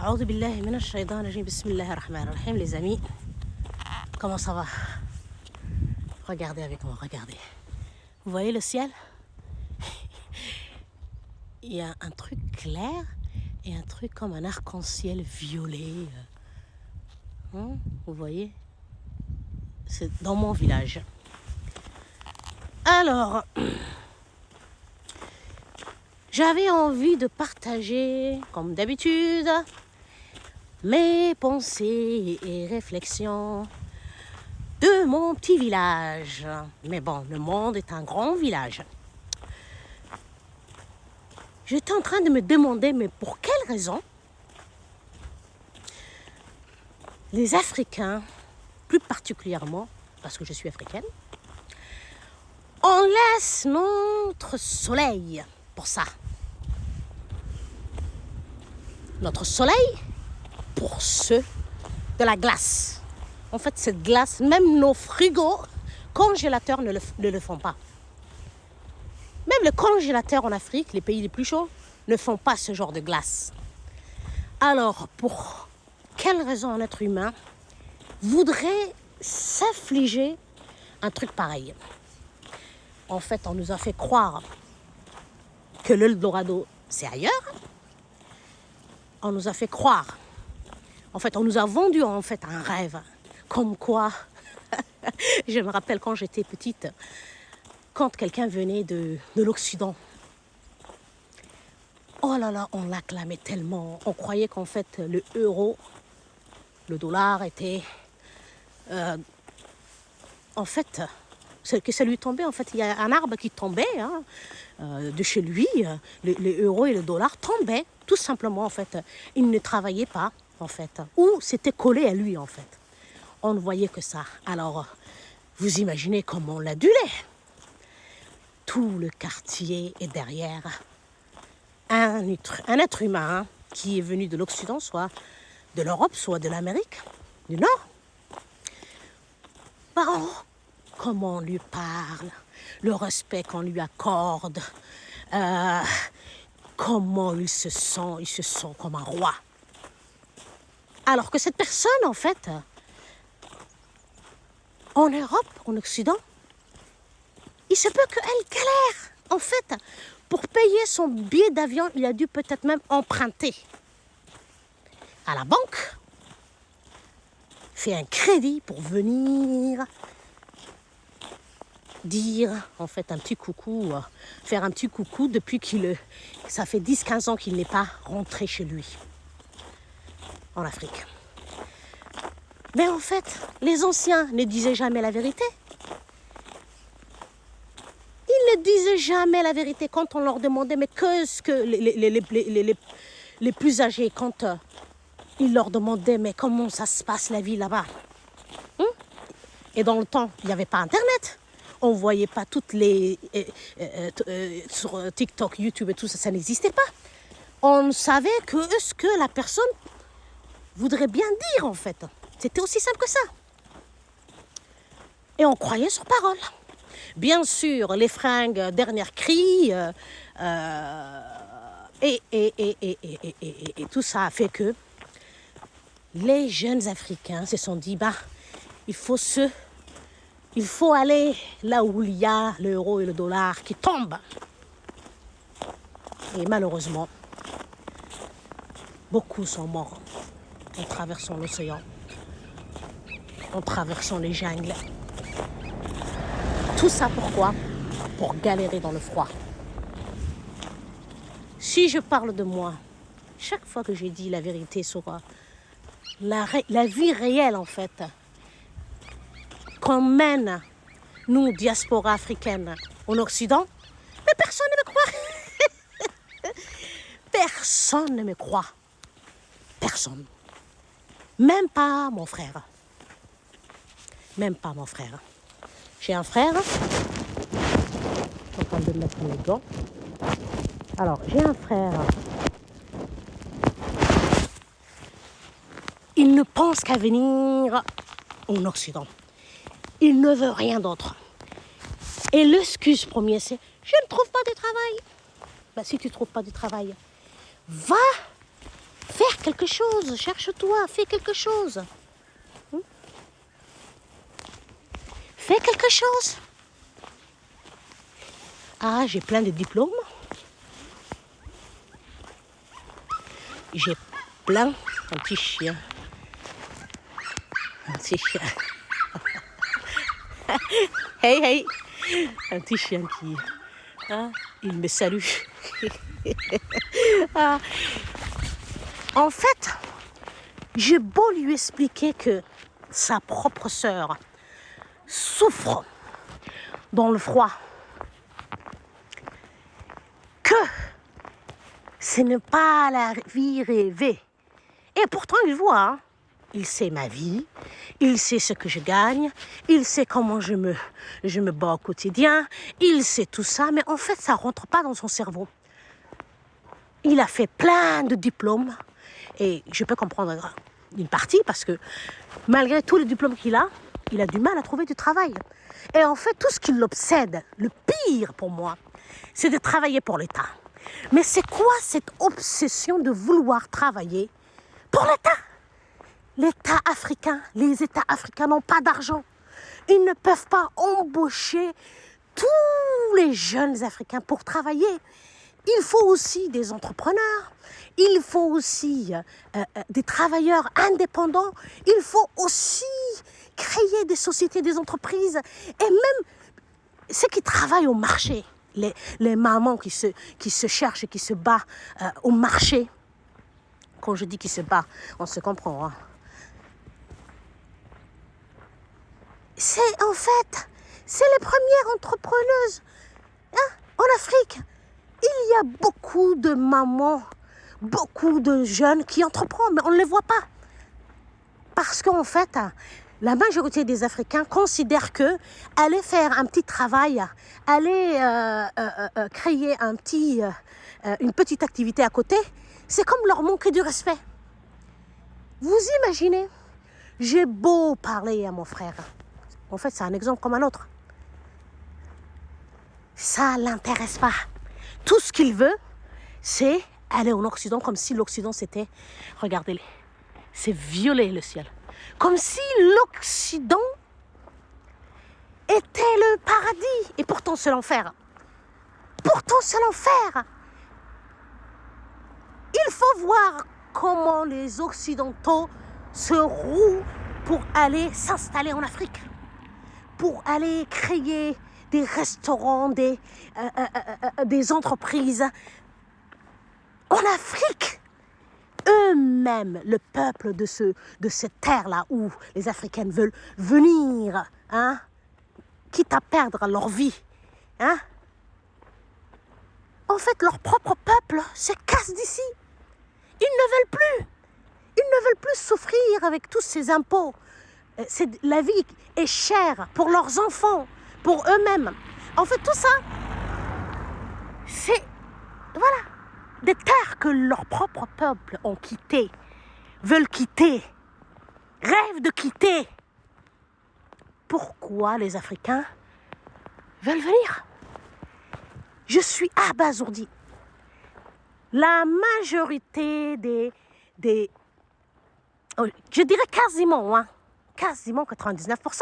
A'udhu billahi minash shaitanir rajim. Bismillahir rahmanir rahim, les amis. Comment ça va? Regardez avec moi, regardez. Vous voyez le ciel? Il y a un truc clair et un truc comme un arc-en-ciel violet. Vous voyez? C'est dans mon village. Alors, j'avais envie de partager, comme d'habitude, mes pensées et réflexions de mon petit village. Mais bon, le monde est un grand village. J'étais en train de me demander, mais pour quelle raison les Africains, plus particulièrement, parce que je suis africaine, on laisse notre soleil pour ça. Notre soleil pour ceux de la glace. En fait, cette glace, même nos frigos, congélateurs ne le font pas. Même les congélateurs en Afrique, les pays les plus chauds, ne font pas ce genre de glace. Alors, pour quelle raison un être humain voudrait s'infliger un truc pareil? En fait, on nous a fait croire que l'Eldorado, c'est ailleurs. On nous a fait croire. En fait, on nous a vendu en fait un rêve. Comme quoi, je me rappelle quand j'étais petite, quand quelqu'un venait de l'Occident. Oh là là, on l'acclamait tellement. On croyait qu'en fait, le euro, le dollar était... en fait, que ça lui tombait. En fait, il y a un arbre qui tombait de chez lui. Les euros et le dollar tombaient, tout simplement, en fait. Il ne travaillait pas, en fait. Ou c'était collé à lui, en fait. On ne voyait que ça. Alors, vous imaginez comment on l'adulait. Tout le quartier est derrière un être humain qui est venu de l'Occident, soit de l'Europe, soit de l'Amérique du Nord. Oh, comment on lui parle, le respect qu'on lui accorde, comment il se sent comme un roi. Alors que cette personne, en fait, en Europe, en Occident, il se peut qu'elle galère. En fait, pour payer son billet d'avion, il a dû peut-être même emprunter à la banque, faire un crédit pour venir dire en fait un petit coucou, faire un petit coucou depuis ça fait 10-15 ans qu'il n'est pas rentré chez lui en Afrique. Mais en fait, les anciens ne disaient jamais la vérité. Ils ne disaient jamais la vérité quand on leur demandait, mais qu'est-ce que les plus âgés, quand ils leur demandaient, mais comment ça se passe la vie là-bas? Et dans le temps, il n'y avait pas Internet. On ne voyait pas toutes les... sur TikTok, YouTube et tout ça, ça n'existait pas. On savait que ce que la personne voudrait bien dire, en fait. C'était aussi simple que ça. Et on croyait sur parole. Bien sûr, les fringues, dernière cri, et tout ça a fait que les jeunes Africains se sont dit, il faut aller là où il y a l'euro et le dollar qui tombent. Et malheureusement, beaucoup sont morts en traversant l'océan, en traversant les jungles. Tout ça pourquoi? Pour galérer dans le froid. Si je parle de moi, chaque fois que j'ai dit la vérité sur la vie réelle, en fait, qu'on mène, nous, diaspora africaine, en Occident, mais personne ne me croit. Personne ne me croit. Personne. Même pas mon frère. Même pas mon frère. J'ai un frère. Je suis en train de mettre mes gants. Alors, j'ai un frère. Il ne pense qu'à venir en Occident. Il ne veut rien d'autre. Et l'excuse première, c'est « Je ne trouve pas de travail. » Si tu ne trouves pas de travail, va faire quelque chose, cherche-toi, fais quelque chose. Fais quelque chose. Ah, j'ai plein de diplômes. J'ai plein, un petit chien. Un petit chien. Hey, hey. Un petit chien qui... Hein, il me salue. Ah. En fait, j'ai beau lui expliquer que sa propre sœur souffre dans le froid, que ce n'est pas la vie rêvée. Et pourtant, il voit, hein. Il sait ma vie, il sait ce que je gagne, il sait comment je me bats au quotidien, il sait tout ça, mais en fait, ça ne rentre pas dans son cerveau. Il a fait plein de diplômes, et je peux comprendre une partie, parce que malgré tous les diplômes qu'il a, il a du mal à trouver du travail. Et en fait, tout ce qui l'obsède, le pire pour moi, c'est de travailler pour l'État. Mais c'est quoi cette obsession de vouloir travailler pour l'État? L'État africain, les États africains n'ont pas d'argent. Ils ne peuvent pas embaucher tous les jeunes Africains pour travailler. Il faut aussi des entrepreneurs, il faut aussi des travailleurs indépendants, il faut aussi créer des sociétés, des entreprises, et même ceux qui travaillent au marché, les mamans qui se cherchent et qui se battent au marché. Quand je dis qu'ils se battent, on se comprend, hein. C'est les premières entrepreneuses, hein, en Afrique. Il y a beaucoup de mamans, beaucoup de jeunes qui entreprennent, mais on ne les voit pas. Parce qu'en fait, la majorité des Africains considèrent que aller faire un petit travail, aller créer une petite activité à côté, c'est comme leur manquer du respect. Vous imaginez, j'ai beau parler à mon frère. En fait, c'est un exemple comme un autre. Ça ne l'intéresse pas. Tout ce qu'il veut, c'est aller en Occident, comme si l'Occident c'était, regardez-les, c'est violer le ciel. Comme si l'Occident était le paradis. Et pourtant, c'est l'enfer. Pourtant, c'est l'enfer. Il faut voir comment les Occidentaux se rouent pour aller s'installer en Afrique. Pour aller créer des restaurants, des entreprises en Afrique. Eux-mêmes, le peuple de cette terre-là où les Africaines veulent venir, hein, quitte à perdre leur vie. Hein. En fait, leur propre peuple se casse d'ici. Ils ne veulent plus. Ils ne veulent plus souffrir avec tous ces impôts. La vie est chère pour leurs enfants, pour eux-mêmes. En fait, tout ça, c'est, voilà, des terres que leur propre peuple ont quittées, veulent quitter, rêvent de quitter. Pourquoi les Africains veulent venir? Je suis abasourdie. La majorité je dirais quasiment 99%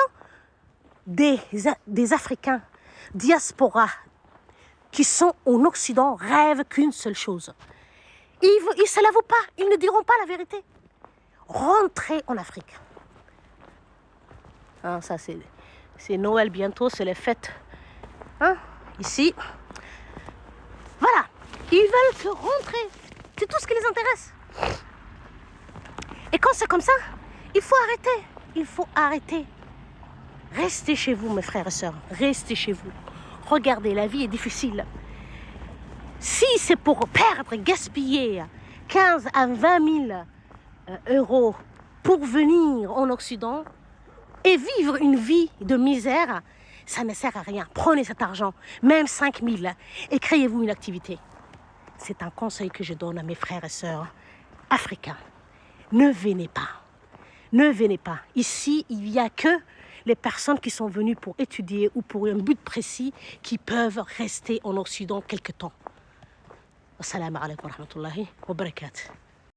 des Africains diaspora qui sont en Occident rêvent qu'une seule chose. Ils ne se l'avouent pas, ils ne diront pas la vérité. Rentrer en Afrique. Hein, ça c'est Noël bientôt, c'est les fêtes. Hein, ici. Voilà, ils veulent que rentrer. C'est tout ce qui les intéresse. Et quand c'est comme ça, il faut arrêter. Il faut arrêter. Restez chez vous, mes frères et sœurs. Restez chez vous. Regardez, la vie est difficile. Si c'est pour perdre, gaspiller 15 à 20 000 euros pour venir en Occident et vivre une vie de misère, ça ne sert à rien. Prenez cet argent, même 5 000, et créez-vous une activité. C'est un conseil que je donne à mes frères et sœurs africains. Ne venez pas. Ne venez pas. Ici, il n'y a que les personnes qui sont venues pour étudier ou pour un but précis qui peuvent rester en Occident quelque temps. Assalamu alaikum wa rahmatullahi wa barakatuh.